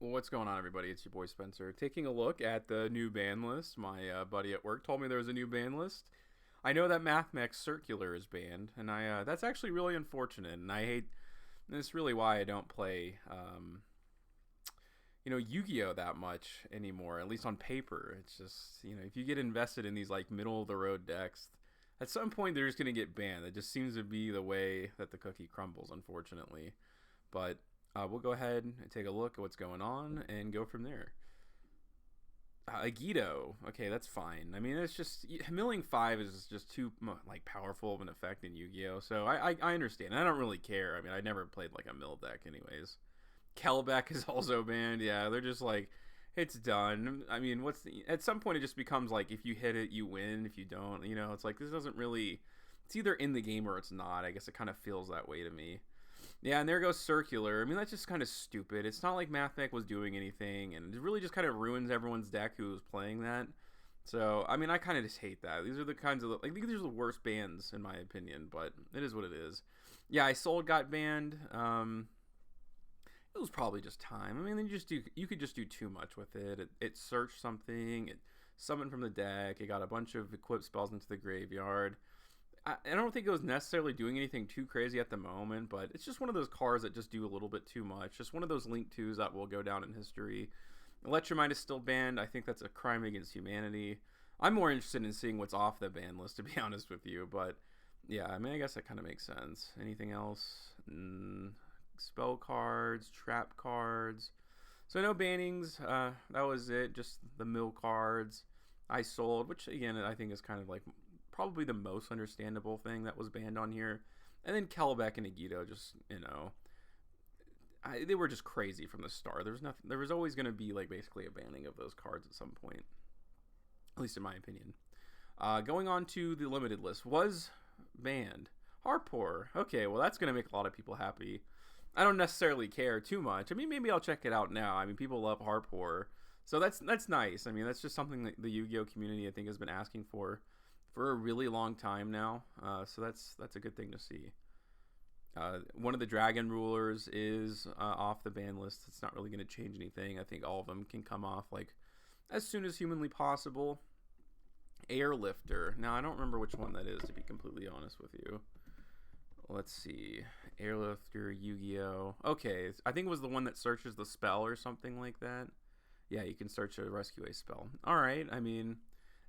What's going on, everybody? It's your boy Spencer. Taking a look at the new ban list. My buddy at work told me there was a new ban list. I know that MathMech Circular is banned, and I that's actually really unfortunate. And I hate. And it's really why I don't play, Yu-Gi-Oh that much anymore. At least on paper, it's just if you get invested in these like middle of the road decks, at some point they're just gonna get banned. That just seems to be the way that the cookie crumbles, unfortunately. But we'll go ahead and take a look at what's going on and go from there. Agido, okay, that's fine. I mean, it's just milling 5 is just too like powerful of an effect in Yu-Gi-Oh. So I understand. I don't really care. I mean, I never played like a mill deck, anyways. Kelbeck is also banned. Yeah, they're just like, it's done. I mean, at some point it just becomes like if you hit it, you win. If you don't, it's like this doesn't really. It's either in the game or it's not. I guess it kind of feels that way to me. Yeah, and there goes Circular. I mean, that's just kind of stupid. It's not like MathMech was doing anything, and it really just kind of ruins everyone's deck who was playing that. So, I mean, I kind of just hate that. These are the kinds of, like, these are the worst bans, in my opinion, but it is what it is. Yeah, I Sold got banned. It was probably just time. I mean, you could just do too much with it. It searched something, it summoned from the deck, it got a bunch of equipped spells into the graveyard. I don't think it was necessarily doing anything too crazy at the moment, but it's just one of those cards that just do a little bit too much. Just one of those Link 2s that will go down in history. Electromind is still banned. I think that's a crime against humanity. I'm more interested in seeing what's off the ban list, to be honest with you. But yeah, I mean, I guess that kind of makes sense. Anything else? Spell cards, trap cards. So no bannings. That was it. Just the mill cards. I Sold, which again I think is kind of like probably the most understandable thing that was banned on here. And then Kelbeck and Agido, just they were just crazy from the start. There was nothing. There was always going to be like basically a banning of those cards at some point, at least in my opinion. Going on to the limited list was banned. Harpur. Okay, well that's going to make a lot of people happy. I don't necessarily care too much. I mean, maybe I'll check it out now. I mean, people love Harpur, so that's nice. I mean, that's just something that the Yu-Gi-Oh community I think has been asking for a really long time now. So that's a good thing to see. One of the Dragon Rulers is off the ban list. It's not really going to change anything. I think all of them can come off like as soon as humanly possible. Airlifter. Now, I don't remember which one that is, to be completely honest with you. Let's see. Airlifter, Yu-Gi-Oh. Okay, I think it was the one that searches the spell or something like that. Yeah, you can search a rescue a spell. All right, I mean,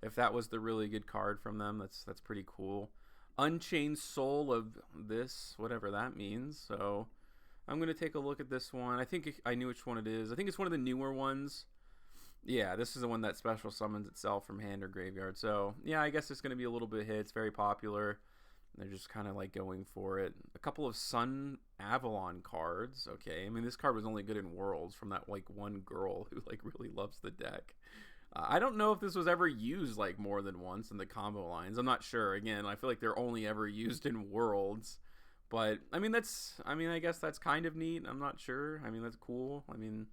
if that was the really good card from them, that's pretty cool. Unchained Soul of this, whatever that means. So I'm going to take a look at this one. I think I knew which one it is. I think it's one of the newer ones. Yeah, this is the one that special summons itself from hand or graveyard. So yeah, I guess it's going to be a little bit hit. It's very popular. They're just kind of like going for it. A couple of Sun Avalon cards. Okay, I mean, this card was only good in Worlds from that like one girl who like really loves the deck. I don't know if this was ever used like more than once in the combo lines. I'm not sure. Again, I feel like they're only ever used in Worlds. But I mean, I guess that's kind of neat. I'm not sure. I mean, that's cool. I mean,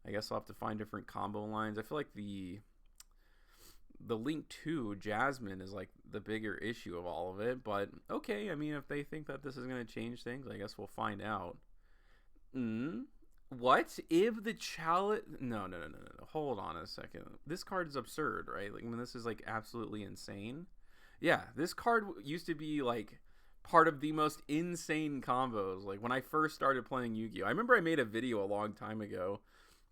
I guess I'll have to find different combo lines. I feel like the Link 2 Jasmine is like the bigger issue of all of it. But okay, I mean, if they think that this is going to change things, I guess we'll find out. What if the chalice? No. Hold on a second. This card is absurd, right? Like, I mean, this is like absolutely insane. Yeah, this card used to be like part of the most insane combos. Like when I first started playing Yu-Gi-Oh, I remember I made a video a long time ago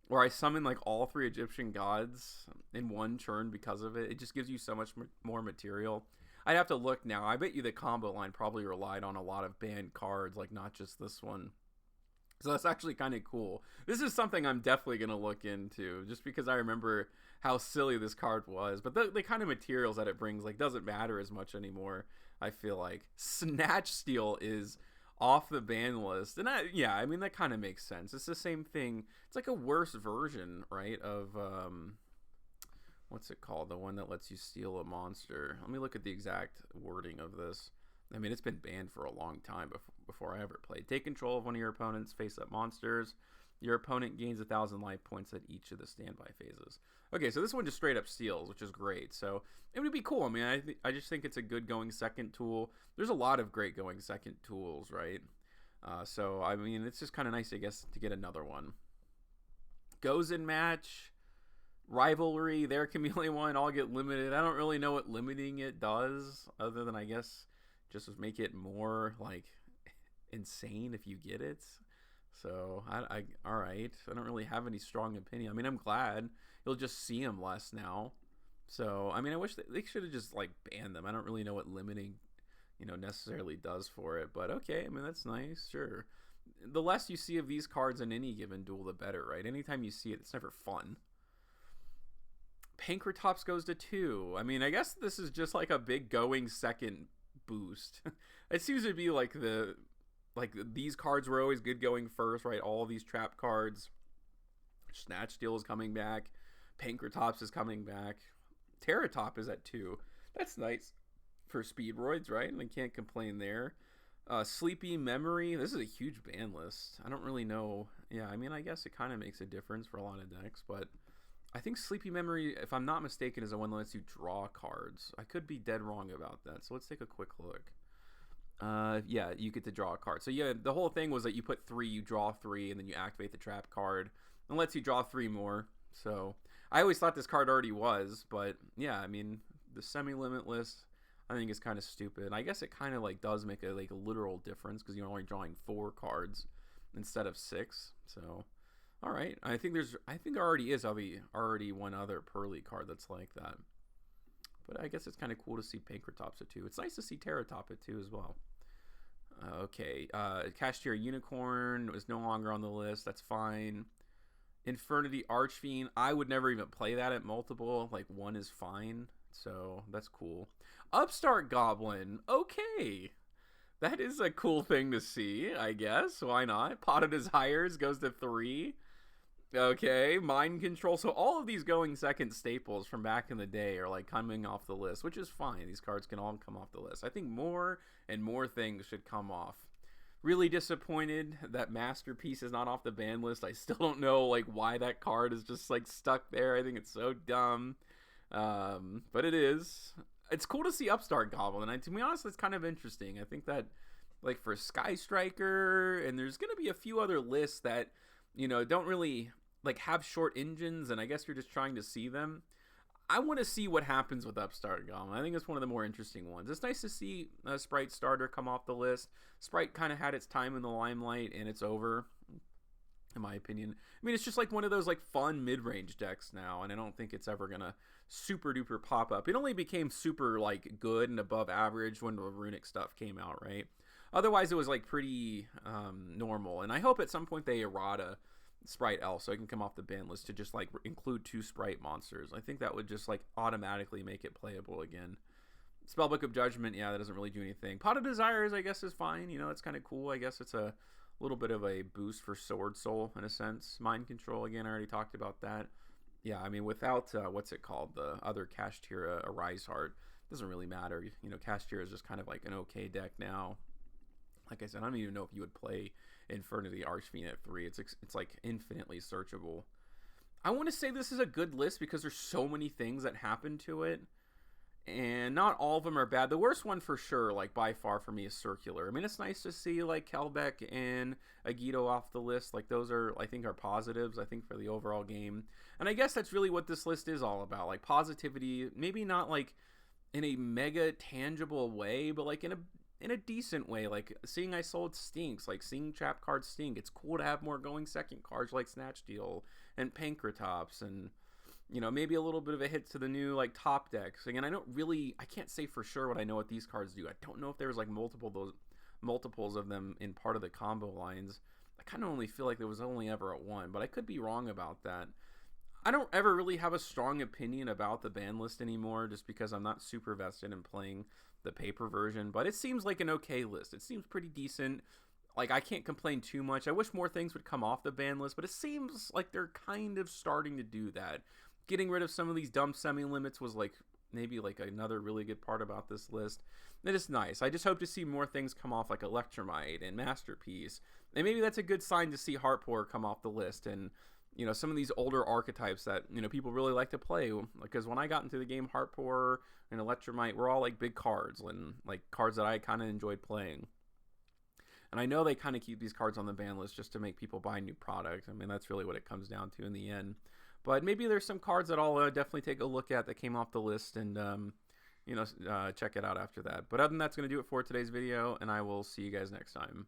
where I summoned like all 3 Egyptian gods in one turn because of it. It just gives you so much more material. I'd have to look now. I bet you the combo line probably relied on a lot of banned cards, like not just this one. So that's actually kind of cool. This is something I'm definitely going to look into just because I remember how silly this card was. But the kind of materials that it brings like doesn't matter as much anymore, I feel like. Snatch Steal is off the ban list. And I mean, that kind of makes sense. It's the same thing. It's like a worse version, right, of what's it called? The one that lets you steal a monster. Let me look at the exact wording of this. I mean, it's been banned for a long time before I ever played. Take control of one of your opponent's face-up monsters. Your opponent gains 1,000 life points at each of the standby phases. Okay, so this one just straight up steals, which is great. So it would be cool. I mean, I just think it's a good going second tool. There's a lot of great going second tools, right? So, I mean, it's just kind of nice, I guess, to get another one. Gozen Match, Rivalry, their Chameleon one all get limited. I don't really know what limiting it does, other than I guess just make it more like insane if you get it. So I all right. I don't really have any strong opinion. I mean, I'm glad you'll just see them less now. So I mean, I wish they should have just like banned them. I don't really know what limiting, necessarily does for it. But okay, I mean that's nice, sure. The less you see of these cards in any given duel, the better, right? Anytime you see it, it's never fun. Pankratops goes to 2. I mean, I guess this is just like a big going second boost. It seems to be like these cards were always good going first, right? All of these trap cards. Snatch Steal is coming back. Pankratops is coming back. Terratop is at 2. That's nice for Speedroids, right? And I can't complain there. Sleepy Memory. This is a huge ban list. I don't really know. Yeah, I mean, I guess it kind of makes a difference for a lot of decks, but I think Sleepy Memory, if I'm not mistaken, is the one that lets you draw cards. I could be dead wrong about that, so let's take a quick look. Yeah, you get to draw a card. So yeah, the whole thing was that you put 3, you draw 3, and then you activate the trap card. And lets you draw 3 more. So I always thought this card already was, but yeah, I mean, the semi-limitless, I think is kind of stupid. I guess it kind of like does make a literal difference because you're only drawing 4 cards instead of 6. So all right, I think there already is already one other Pearly card that's like that. But I guess it's kind of cool to see Pankratops at 2. It's nice to see Terratop at 2 as well. Okay, Kashtira Unicorn is no longer on the list. That's fine. Infernity Archfiend. I would never even play that at multiple. Like 1 is fine. So that's cool. Upstart Goblin. Okay. That is a cool thing to see, I guess. Why not? Pot of Desires goes to 3. Okay, Mind Control. So all of these going second staples from back in the day are like coming off the list, which is fine. These cards can all come off the list. I think more and more things should come off. Really disappointed that Masterpiece is not off the ban list. I still don't know like why that card is just like stuck there. I think it's so dumb. But it is. It's cool to see Upstart Goblin. And to be honest, it's kind of interesting. I think that like for Sky Striker, and there's going to be a few other lists that, don't really like have short engines, and I guess you're just trying to see them. I want to see what happens with Upstart Goblin. I think it's one of the more interesting ones. It's nice to see Sprite Starter come off the list. Sprite kind of had its time in the limelight, and it's over, in my opinion. I mean, it's just like one of those like fun mid-range decks now, and I don't think it's ever gonna super duper pop up. It only became super like good and above average when the Runic stuff came out, right? Otherwise, it was like pretty normal, and I hope at some point they errata Sprite L so I can come off the ban list to just like include 2 Sprite monsters. I think that would just like automatically make it playable again. Spellbook of Judgment, yeah, that doesn't really do anything. Pot of Desires, I guess, is fine. It's kind of cool. I guess it's a little bit of a boost for Sword Soul in a sense. Mind Control, again, I already talked about that. Yeah, I mean, without, what's it called? The other Kashtira, Arise Heart, doesn't really matter. Kashtira is just kind of like an okay deck now. Like I said, I don't even know if you would play Infernity Archfiend at 3. It's like infinitely searchable. I want to say this is a good list because there's so many things that happen to it. And not all of them are bad. The worst one for sure, like by far for me, is Circular. I mean, it's nice to see like Kelbeck and Agito off the list. Like those are, I think, are positives, I think, for the overall game. And I guess that's really what this list is all about. Like positivity, maybe not like in a mega tangible way, but like in a decent way. Like seeing I sold stinks, like seeing trap cards stink. It's cool to have more going second cards like Snatch Steal and Pankratops, and maybe a little bit of a hit to the new like top decks. Again, I can't say for sure what I know what these cards do. I don't know if there's like multiples of them in part of the combo lines. I kind of only feel like there was only ever at 1, but I could be wrong about that. I don't ever really have a strong opinion about the ban list anymore, just because I'm not super vested in playing the paper version, but it seems like an okay list. It seems pretty decent. Like, I can't complain too much. I wish more things would come off the ban list, but it seems like they're kind of starting to do that. Getting rid of some of these dumb semi-limits was like maybe like another really good part about this list. It is nice. I just hope to see more things come off like Electromite and Masterpiece. And maybe that's a good sign to see Heartpour come off the list, and some of these older archetypes that people really like to play. Because when I got into the game, Heartpour and Electromite were all like big cards and like cards that I kind of enjoyed playing. And I know they kind of keep these cards on the ban list just to make people buy new product. I mean, that's really what it comes down to in the end. But maybe there's some cards that I'll definitely take a look at that came off the list and, check it out after that. But other than that, that's going to do it for today's video, and I will see you guys next time.